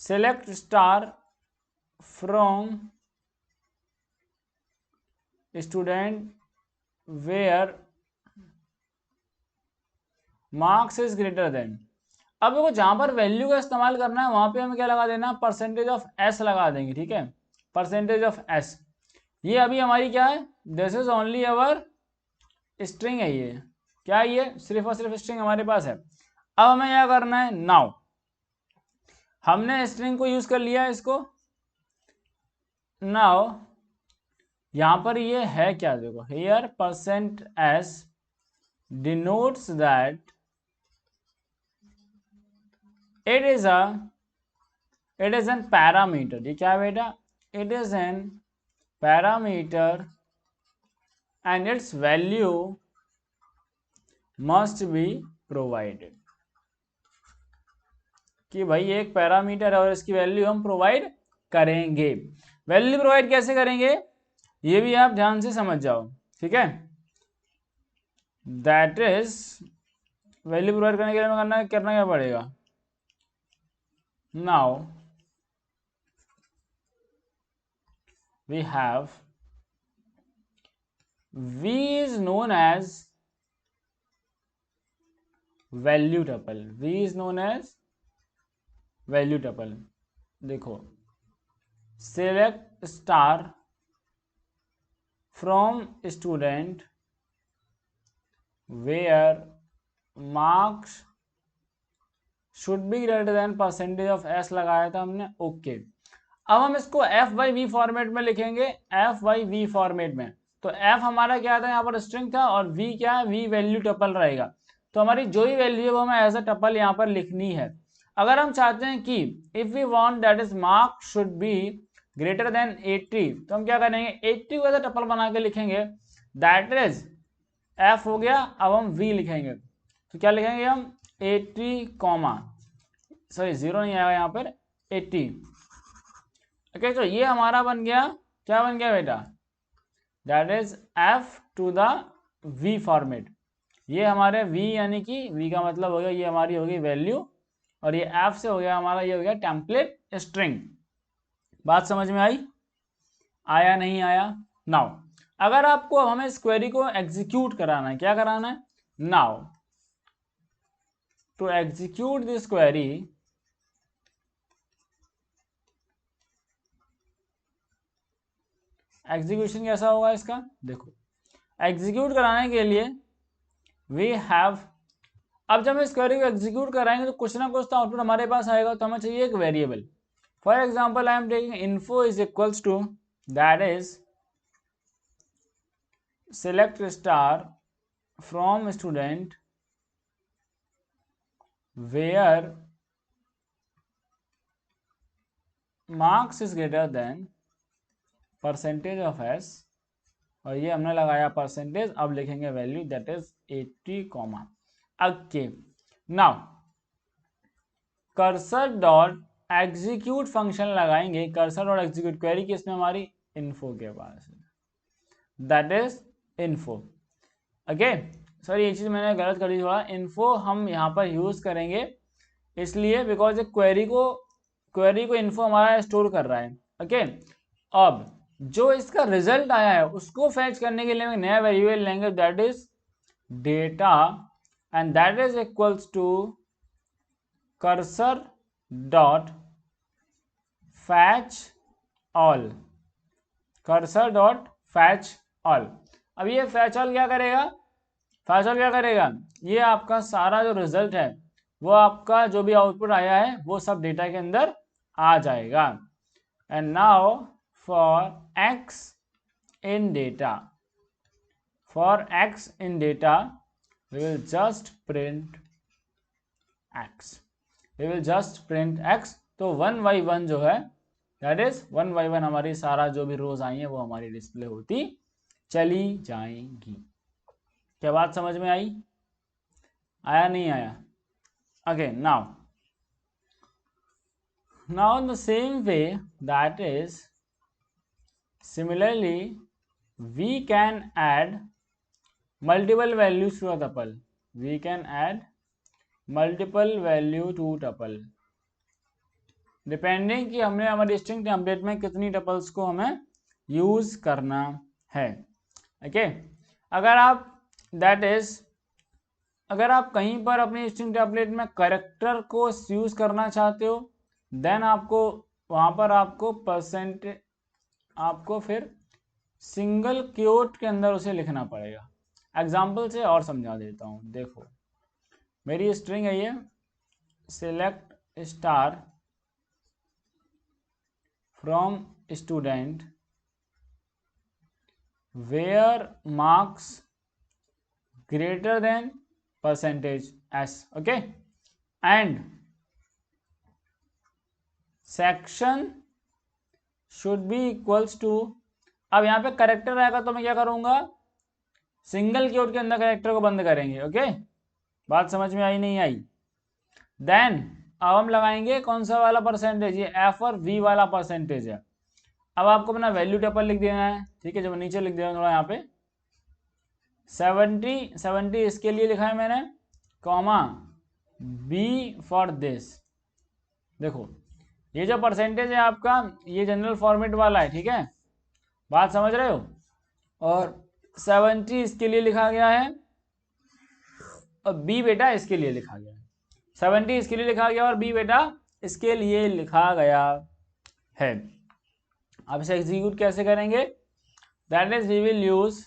select star from student where marks is greater than. अब देखो, जहां पर वैल्यू का इस्तेमाल करना है वहां पे हमें क्या लगा देना, परसेंटेज ऑफ एस लगा देंगे। ठीक है, परसेंटेज ऑफ एस। ये अभी हमारी क्या है, this is only our string है। ये क्या है, ये सिर्फ और सिर्फ स्ट्रिंग हमारे पास है। अब हमें क्या करना है, नाउ हमने स्ट्रिंग को यूज कर लिया है इसको। नाउ यहां पर ये है क्या, देखो, here percent S denotes that it is an parameter। ये क्या है बेटा, it is an parameter and its value must be provided। कि भाई एक पैरामीटर है और इसकी वैल्यू हम प्रोवाइड करेंगे। वैल्यू प्रोवाइड कैसे करेंगे, ये भी आप ध्यान से समझ जाओ। ठीक है, दैट इज वैल्यू प्रोवाइड करने के लिए हमें करना क्या पड़ेगा, now we have v is known as value tuple। v is known as value tuple। देखो, select star from student where marks should be greater than percentage of S लगाया था हमने। ओके, अब हम इसको एफ बाई वी फॉर्मेट में लिखेंगे, F by we format में। तो f हमारा क्या था यहाँ पर स्ट्रिंग था और v क्या है, v वैल्यू टपल रहेगा। तो हमारी जो ही वैल्यू है वो हमें एज अ टपल यहाँ पर लिखनी है। अगर हम चाहते हैं कि if we want that is mark should be greater than 80, तो हम क्या करेंगे 80 को एज अ टपल बना के लिखेंगे, दैट इज f हो गया। अब हम v लिखेंगे, तो क्या लिखेंगे हम 80 कॉमा, सॉरी जीरो नहीं आएगा यहाँ पर 80। ओके, तो ये हमारा बन गया, क्या बन गया बेटा, that is f to the v format. ये हमारे v यानी कि v का मतलब हो गया ये हमारी हो गई वैल्यू, और ये f से हो गया हमारा ये हो गया टेम्पलेट स्ट्रिंग। बात समझ में आई, आया नहीं आया? नाउ अगर आपको हमें इस क्वेरी को एग्जीक्यूट कराना है, क्या कराना है, now to execute this query execution कैसा होगा इसका, देखो एग्जीक्यूट कराने के लिए वी हैव, अब जब हम इस क्वेरी को एग्जीक्यूट कराएंगे तो कुछ ना कुछ तो आउटपुट हमारे पास आएगा, तो हमें चाहिए एक variable. For example I am taking info is equals to that is select star from student where marks is greater than percentage of s, और ये हमने लगाया परसेंटेज, अब लिखेंगे value that is 80 comma. Okay, now cursor dot execute function लगाएंगे, cursor dot execute query किसमें हमारी info के पास, that is info. Okay, sorry ये चीज़ मैंने गलत कर दी थोड़ा, इन्फो हम यहाँ पर यूज़ करेंगे इसलिए बिकॉज क्वेरी को इन्फो हमारा स्टोर कर रहा है। ओके, अब जो इसका रिजल्ट आया है उसको फैच करने के लिए हम नया वेरिएबल लेंगे that is data, and that is equals to cursor dot fetch all, cursor dot fetch all. अब ये फैच ऑल क्या करेगा, फैच ऑल क्या करेगा, ये आपका सारा जो रिजल्ट है वो आपका जो भी आउटपुट आया है वो सब डेटा के अंदर आ जाएगा। And now for x in data, for x in data we will just print x, we will just print x। तो 1 by 1 जो है दैट इज 1 by 1 हमारी सारा जो भी रोज आई है वो हमारी डिस्प्ले होती चली जाएंगी। क्या बात समझ में आई, आया नहीं आया? Okay, now in the same way that is similarly we can add multiple values to a tuple, we can add multiple value to tuple depending कि हमने हमारी स्ट्रिंग टेम्पलेट में कितनी टपल्स को हमें यूज करना है। ओके, अगर आप कहीं पर अपनी स्ट्रिंग टेम्पलेट में कैरेक्टर को यूज करना चाहते हो देन आपको वहां पर आपको फिर सिंगल क्वोट के अंदर उसे लिखना पड़ेगा। एग्जाम्पल से और समझा देता हूं, देखो मेरी स्ट्रिंग है ये select star from student where marks greater than percentage s, okay, and section should be equals to, अब यहाँ पे करेक्टर रहेगा तो मैं क्या करूंगा सिंगल क्वोट के अंदर करेक्टर को बंद करेंगे। ओके, बात समझ में आई नहीं आई? देन अब हम लगाएंगे कौन सा वाला परसेंटेज, ये f और v वाला परसेंटेज है। अब आपको अपना वैल्यू टेबल लिख देना है, ठीक है, जब नीचे लिख देना थोड़ा यहाँ पे 70 इसके लिए लिखा है मैंने, कॉमा b फॉर दिस। देखो ये जो परसेंटेज है आपका ये जनरल फॉर्मेट वाला है, ठीक है, बात समझ रहे हो, और 70 इसके लिए लिखा गया है और b बेटा इसके लिए लिखा गया है, 70 इसके लिए लिखा गया और b बेटा इसके लिए लिखा गया है। अब इसे एग्जीक्यूट कैसे करेंगे, that is we will use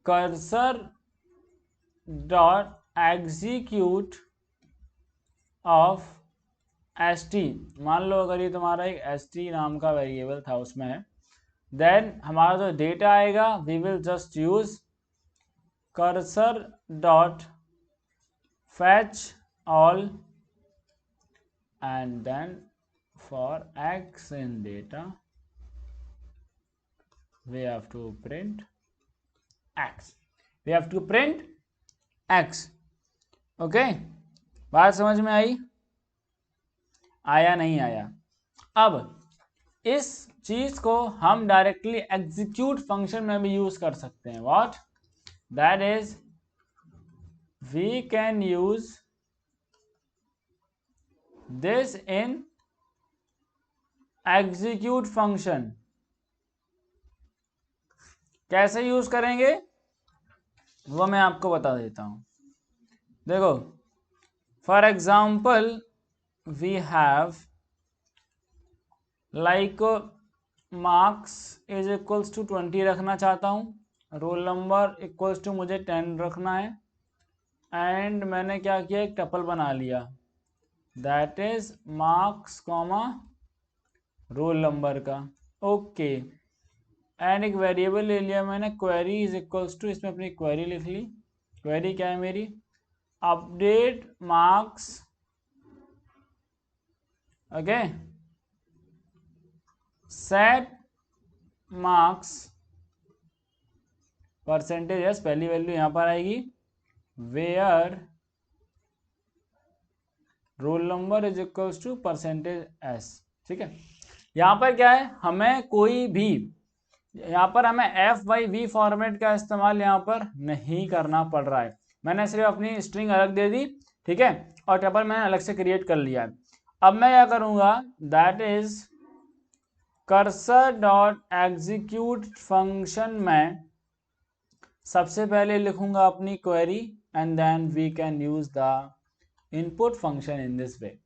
cursor dot execute of st। मान लो अगर ये तुम्हारा एक st नाम का वेरिएबल था उसमें है, देन हमारा जो डेटा आएगा we will just use cursor dot fetch all and then for x in data we have to print x. Okay, बात समझ में आई? आया नहीं आया? अब इस चीज को हम डायरेक्टली एग्जीक्यूट फंक्शन में भी यूज कर सकते हैं. What? That is we can use this in execute function. कैसे यूज करेंगे वो मैं आपको बता देता हूं. देखो, for example we have like marks is equals to 20 रखना चाहता हूं, रोल नंबर इक्वल्स टू मुझे 10 रखना है, एंड मैंने क्या किया, एक टपल बना लिया that is marks comma roll number का. ओके, एंड एक वेरिएबल ले लिया मैंने क्वेरी इज इक्वल्स टू, इसमें अपनी क्वेरी लिख ली. क्वेरी क्या है मेरी? Update marks. Okay, set marks percentage s, पहली वैल्यू यहां पर आएगी, where roll number is equals to percentage s. ठीक है, यहां पर क्या है, हमें कोई भी यहां पर हमें f/v फॉर्मेट का इस्तेमाल यहां पर नहीं करना पड़ रहा है. मैंने सिर्फ अपनी स्ट्रिंग अलग दे दी, ठीक है, और टेबल मैंने अलग से क्रिएट कर लिया है. अब मैं क्या करूंगा, that is cursor dot execute function में सबसे पहले लिखूंगा अपनी query and then we can use the input function in this way.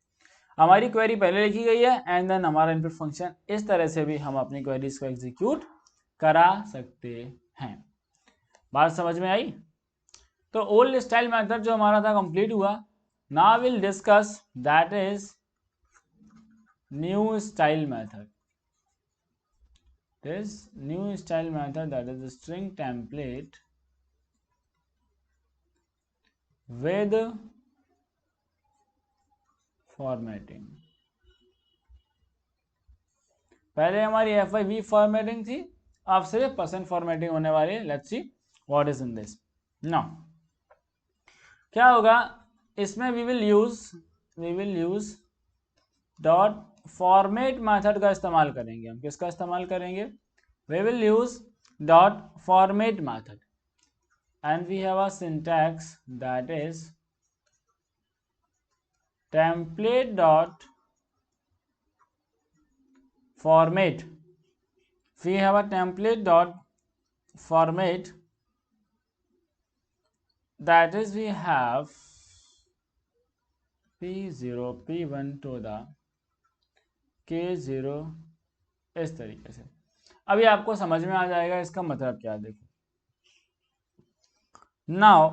हमारी क्वेरी पहले लिखी गई है एंड देन हमारा इनपुट फंक्शन. इस तरह से भी हम अपनी क्वेरीज को एग्जीक्यूट करा सकते हैं. बात समझ में आई? तो ओल्ड स्टाइल मेथड जो हमारा था कंप्लीट हुआ. Now will discuss that is new style method. This new style method, that is the string template with formatting. पहले हमारी f/v फॉर्मेटिंग थी, अब सिर्फ परसेंट फॉर्मेटिंग होने वाली है. Let's see what is in this. Now क्या होगा इसमें, we will use dot format method का इस्तेमाल करेंगे. हम किसका इस्तेमाल करेंगे? We will use dot format method and we have a syntax that is template dot format. We have a template dot format that is we have p0 p1 to the k0 इस तरीके से. अभी आपको समझ में आ जाएगा इसका मतलब क्या. देखो, नाउ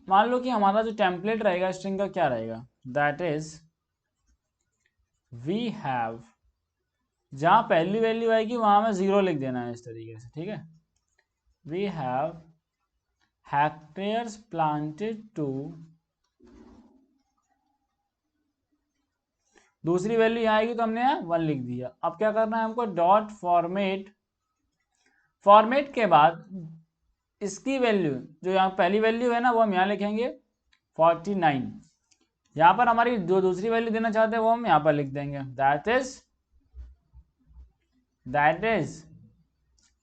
मान लो कि हमारा जो टेम्पलेट रहेगा स्ट्रिंग का क्या रहेगा, दैट इज वी हैव, जहां पहली वैल्यू आएगी वहां में 0 लिख देना है इस तरीके से. ठीक है, we have hectares planted to, दूसरी वैल्यू यहाँ आएगी तो हमने यहाँ 1 लिख दिया. अब क्या करना है हमको, डॉट फॉर्मेट. फॉर्मेट के बाद इसकी वैल्यू जो यहाँ पहली वैल्यू है ना वो हम यहाँ लिखेंगे 49. यहाँ पर हमारी जो दूसरी वैल्यू देना चाहते हैं वो हम यहाँ पर लिख देंगे. दैट इज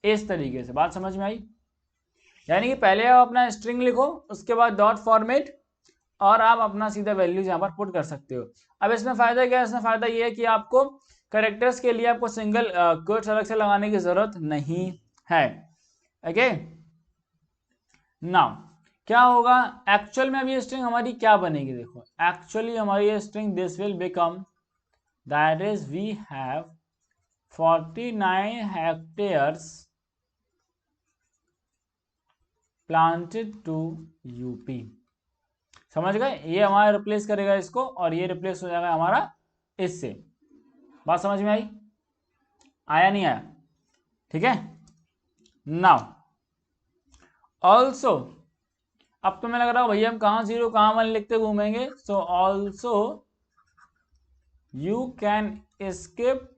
इस तरीके से. बात समझ में आई? यानी कि पहले आप अपना स्ट्रिंग लिखो, उसके बाद डॉट फॉर्मेट, और आप अपना सीधा वैल्यूज यहाँ पर पुट कर सकते हो. अब इसमें फायदा क्या है? इसमें फायदा ये है कि आपको कैरेक्टर्स के लिए आपको सिंगल कोट्स अलग से लगाने की जरूरत नहीं है. ओके, नाउ क्या होगा एक्चुअल में, अब ये स्ट्रिंग हमारी क्या बनेगी? देखो, एक्चुअली हमारी ये string this will become that is we have 49 hectares planted to UP. समझ गए? ये हमारा रिप्लेस करेगा इसको और ये रिप्लेस हो जाएगा हमारा इससे. बात समझ में आई? आया नहीं आया? ठीक है। नाउ ऑल्सो, अब तो मैं लग रहा हूँ भैया हम कहाँ 0 कहाँ 1 लिखते घूमेंगे। So also you can skip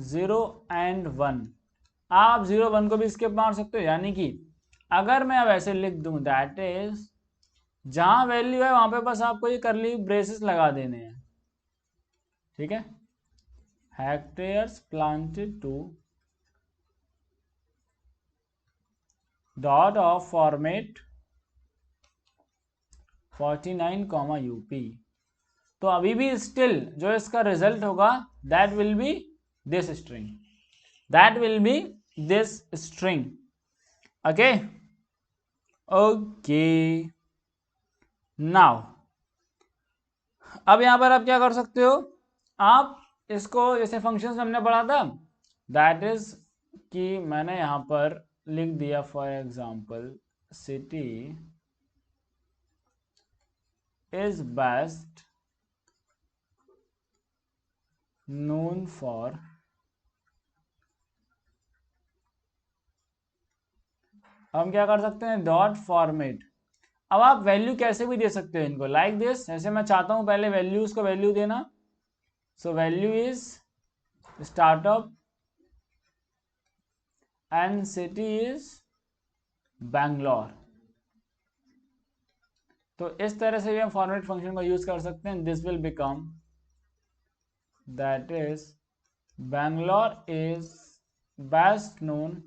0 and 1। आप 0 1 को भी स्किप मार सकते हो, यानी कि अगर मैं अब ऐसे लिख दूं दैट इज, जहां वैल्यू है वहां पे बस आपको ये करली ब्रेसेस लगा देने हैं। ठीक है, hectares planted to dot of format 49, UP. तो अभी भी स्टिल जो इसका रिजल्ट होगा that will B this string, that will B this string. Okay okay, now अब यहां पर आप क्या कर सकते हो, आप इसको जैसे फंक्शंस हमने पढ़ा था, दैट इज कि मैंने यहां पर लिख दिया for example city is best known for, हम क्या कर सकते हैं डॉट फॉर्मेट। अब आप वैल्यू कैसे भी दे सकते हो इनको, लाइक दिस, ऐसे मैं चाहता हूं पहले वैल्यूज को वैल्यू देना। So value is startup and city is Bangalore. तो इस तरह से भी हम फॉर्मेट फंक्शन को यूज कर सकते हैं। This will become that is Bangalore is best known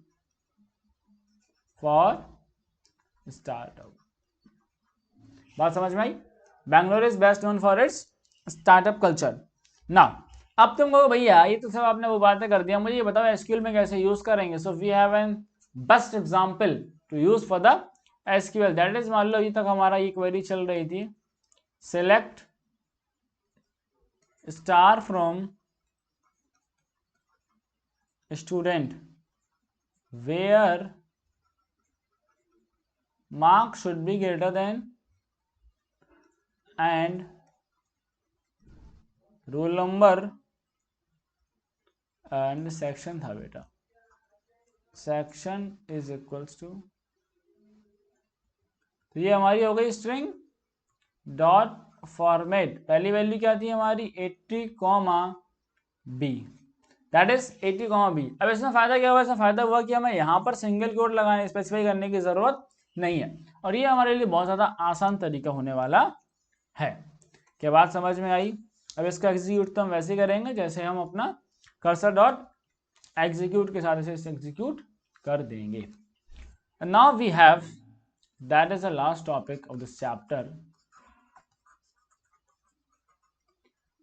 for startup. बात समझ में आई? Bangalore is best known for its startup culture. ना अब तुम कहो भैया ये तो सब आपने वो बातें कर दिया, मुझे ये बताओ एसक्यूएल में कैसे यूज करेंगे। So we have an best example to use for the SQL, that is, मान लो अभी तक हमारा ये क्वेरी चल रही थी, select star from student where mark should be greater than and roll number and section था बेटा, सेक्शन इज इक्वल्स टू, तो ये हमारी हो गई स्ट्रिंग डॉट फॉर्मेट। पहली वैल्यू क्या थी हमारी 80, बी, दैट इज 80, बी। अब इसमें फायदा क्या हुआ, इसमें फायदा हुआ कि हमें यहाँ पर सिंगल कोड लगाने स्पेसिफाई करने की जरूरत नहीं है, और ये हमारे लिए बहुत ज्यादा आसान तरीका होने वाला है। क्या बात समझ में आई? अब इसका एग्जीक्यूट तो हम वैसे करेंगे जैसे हम अपना कर्सर डॉट एग्जीक्यूट के साथ इसे एग्जीक्यूट कर देंगे। Now we have, that is the last topic of this chapter,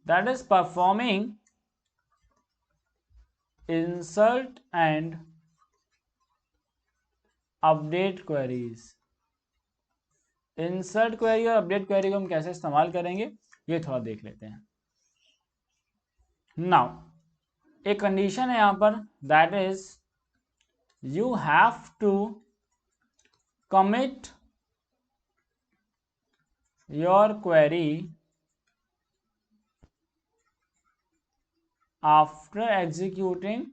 that is performing insert and update queries। insert query और update query को हम कैसे इस्तेमाल करेंगे ये थोड़ा देख लेते हैं। now एक कंडीशन है यहां पर, that is you have to commit your query after executing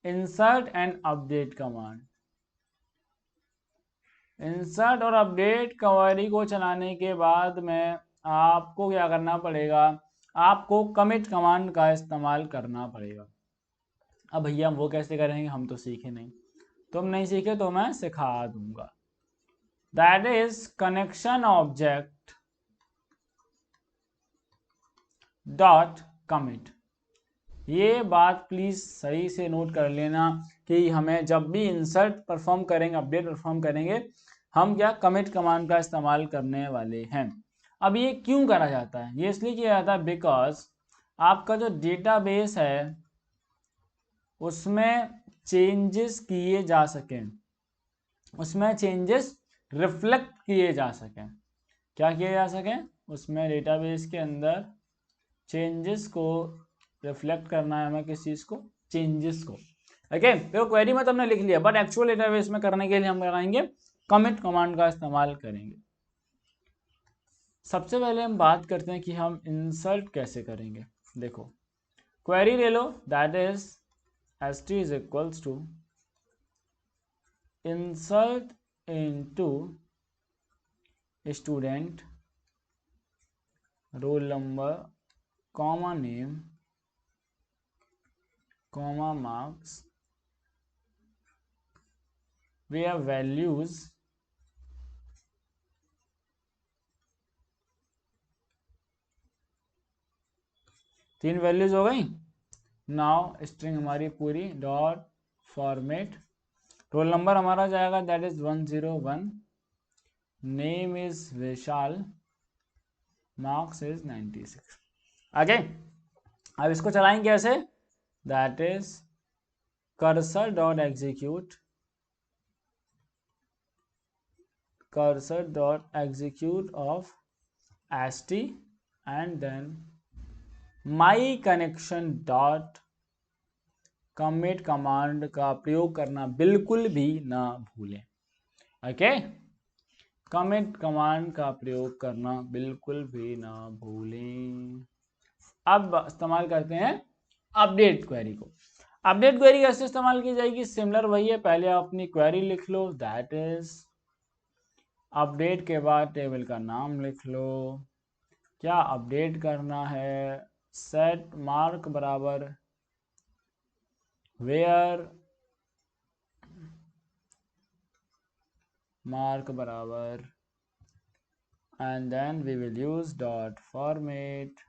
insert and update command। Insert और अपडेट क्वेरी को चलाने के बाद में आपको क्या करना पड़ेगा, आपको कमिट कमांड का इस्तेमाल करना पड़ेगा। अब भैया हम वो कैसे करेंगे, हम तो सीखे नहीं, तुम नहीं सीखे तो मैं सिखा दूंगा। दैट इज कनेक्शन ऑब्जेक्ट डॉट कमिट। ये बात प्लीज सही से नोट कर लेना कि हमें जब भी इंसर्ट परफॉर्म करेंगे, अपडेट परफॉर्म करेंगे, हम क्या कमिट कमांड का इस्तेमाल करने वाले हैं। अब ये क्यों करा जाता है, ये इसलिए किया जाता है बिकॉज आपका जो डेटाबेस है उसमें चेंजेस किए जा सकें, उसमें चेंजेस रिफ्लेक्ट किए जा सकें। क्या किए जा सकें, उसमें डेटाबेस के अंदर चेंजेस को रिफ्लेक्ट करना है हमें, किस चीज को, चेंजेस को। ओके तो क्वेरी में तो हमने लिख लिया, बट एक्चुअल डेटाबेस में करने के लिए हम लगाएंगे कमिट कमांड का इस्तेमाल करेंगे। सबसे पहले हम बात करते हैं कि हम इंसर्ट कैसे करेंगे। देखो क्वेरी ले लो, that is st is equals to insert into student roll number comma name comma marks where values तीन वैल्यूज हो गई। नाउ स्ट्रिंग हमारी पूरी डॉट फॉर्मेट, रोल नंबर हमारा जाएगा that is 101, name is Vishal, marks is 96। आगे अब इसको चलाएंगे कैसे, that is cursor dot execute, cursor dot execute of st and then my connection dot commit command का प्रयोग करना बिल्कुल भी ना भूलें। ओके, कमिट कमांड का प्रयोग करना बिल्कुल भी ना भूलें। अब इस्तेमाल करते हैं अपडेट क्वेरी को। अपडेट क्वेरी कैसे इस्तेमाल की जाएगी, सिमिलर वही है, पहले आप अपनी क्वेरी लिख लो, दैट इज अपडेट के बाद टेबल का नाम लिख लो, क्या अपडेट करना है, सेट मार्क बराबर वेयर मार्क बराबर and then we will use dot format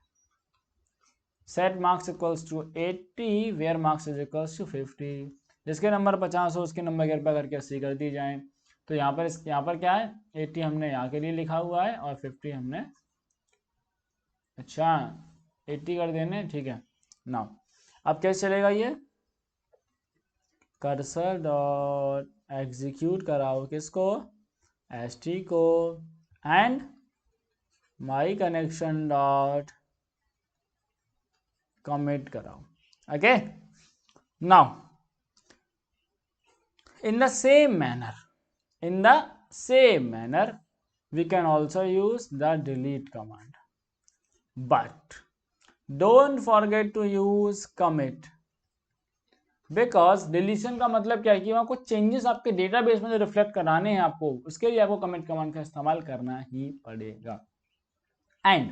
set marks equals to 80 where marks is equals to 50, जिसके नंबर 50 हो उसके नंबर की कृपया करके 80 कर दी जाए। तो यहाँ पर क्या है, 80 हमने यहाँ के लिए लिखा हुआ है और 50 हमने, अच्छा 80 कर देने, ठीक है। नाउ अब कैसे चलेगा ये, कर्सर डॉट एग्जीक्यूट कराओ किसको, st को, and my connection dot commit okay. Now, नाउ in the same manner we can also use the delete command, but don't forget to use commit, because deletion का मतलब क्या है कि वहां कुछ चेंजेस आपके डेटाबेस में जो रिफ्लेक्ट कराने हैं आपको, उसके लिए आपको कमिट कमांड का इस्तेमाल करना ही पड़ेगा। And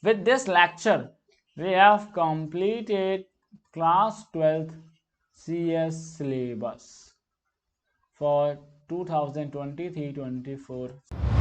with this lecture we have completed class 12th CS syllabus for 2023-24